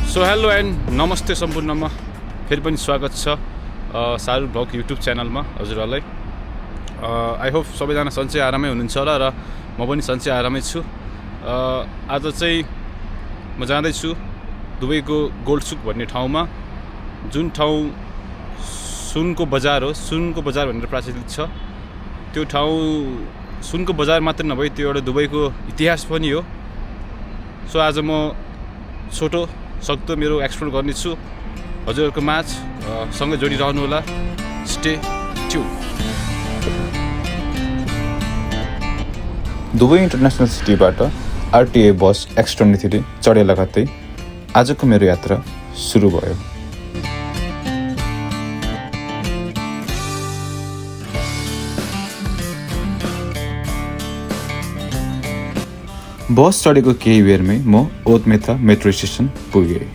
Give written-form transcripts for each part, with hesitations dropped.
So hello and नमस्ते सम्पूर्णमा फेरि पनि स्वागत छ शाहरुख भ्लग युट्युब च्यानलमा हजुरहरूलाई। आई होप सबैजना सन्चै आरामै हुनुहुन्छ होला र म पनि सन्चै आरामै छु। आज चाहिँ म जाँदैछु दुबईको गोल्डसुक भन्ने ठाउँमा, जुन ठाउँ सुनको बजार हो। सुनको बजार भनेर प्रचलित छ। त्यो ठाउँ सुनको बजार मात्र नभई त्यो एउटा दुबईको इतिहास पनि हो। सो आज म छोटो सक्दो मेरो एक्सप्लोर गर्नेछु। हजुरहरूको माझ सँगै जोडिरहनु होला। Stay tuned. दुबई इन्टरनेसनल सिटीबाट आरटिए बस X23 चढे लगत्तै आजको मेरो यात्रा सुरु भयो। बस चढेको केही बेरमै म ओतमेथा मेट्रो स्टेसन पुगेँ।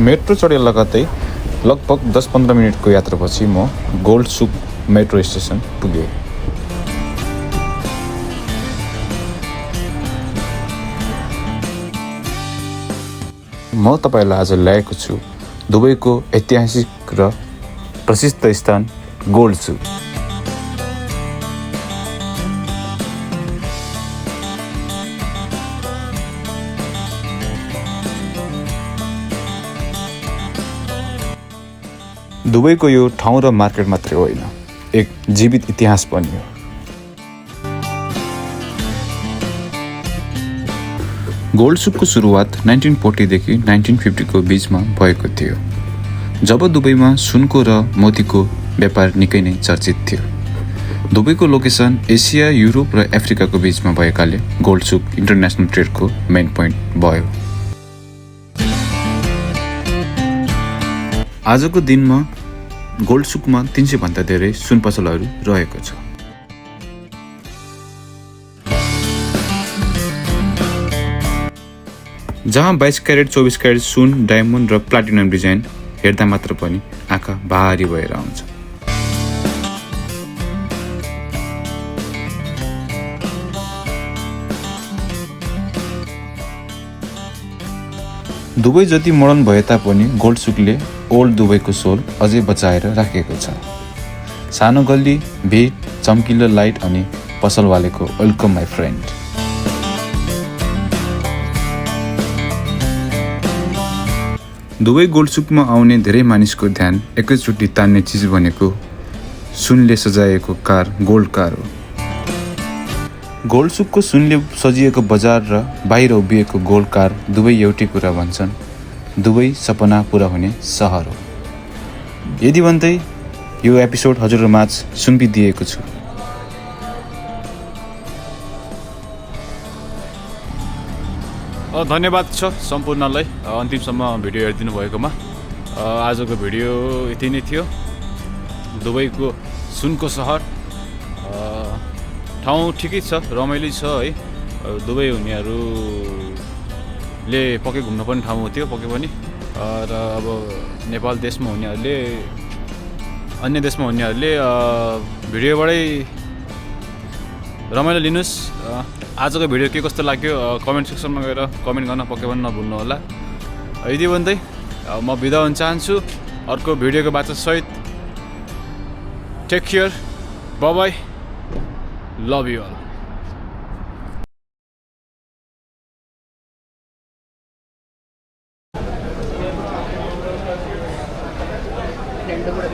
मेट्रो चढे लगत्तै लगभग 10-15 मिनटको यात्रापछि म गोल्डसुक मेट्रो स्टेसन पुगेँ। म तपाईलाई आज ल्याएको छु दुबईको ऐतिहासिक र प्रसिद्ध स्थान गोल्डसुक। दुबईको यो ठाउँ र मार्केट मात्रै होइन, एक जीवित इतिहास पनि हो। गोल्डसुकको सुरुवात 1940 देखि 1950 को बीचमा भएको थियो, जब दुबईमा सुनको र मोतीको व्यापार निकै नै चर्चित थियो। दुबईको लोकेसन एसिया, युरोप र अफ्रिकाको बीचमा भएकाले गोल्डसुक इन्टरनेसनल ट्रेडको मेन पोइन्ट भयो। आजको दिनमा गोल्डसुकमा 300 भन्दा धेरै सुन पसलहरू रहेको छ। जहाँ 22 क्यारेट, 24 क्यारेट सुन, डायमन्ड र प्लाटिनम डिजाइन हेर्दा मात्र पनि आँखा भारी भएर आउँछ। दुबई जति मोडर्न भए तापनि गोल्डसुकले ओल्ड दुबईको सोल अझै बचाएर राखेको छ। सानो गल्ली, भिड, चम्किलो लाइट अनि पसलवालेको वेलकम माई फ्रेन्ड। दुबई गोल्डसुकमा आउने धेरै मानिसको ध्यान एकैचोटि तान्ने चिज भनेको सुनले सजाएको कार, गोल्ड कार हो। गोल्डसुकको सुनले सजिएको बजार र बाहिर उभिएको गोल्ड कार दुवै एउटै कुरा भन्छन्, दुबई सपना पुरा हुने सहर हो। यदि भन्दै यो एपिसोड हजुरमाझ सुम्पिदिएको छु। धन्यवाद छ सम्पूर्णलाई अन्तिमसम्म भिडियो हेरिदिनु भएकोमा। आजको भिडियो यति नै थियो। दुबईको सुनको सहर ठाउँ ठिकै छ, रमाइलो छ है। दुबई हुनेहरूले पक्कै घुम्न पनि ठाउँ हो त्यो, पक्कै पनि। र अब नेपाल देशमा हुनेहरूले, अन्य देशमा हुनेहरूले भिडियोबाटै रमाइलो लिनुहोस्। आजको भिडियो के कस्तो लाग्यो कमेन्ट सेक्सनमा गएर कमेन्ट गर्न पक्कै पनि नभुल्नु होला। यदि भन्दै म बिदा हुन चाहन्छु अर्को भिडियोको बाचासहित। Take care, bye, love you all. రెండు కూడా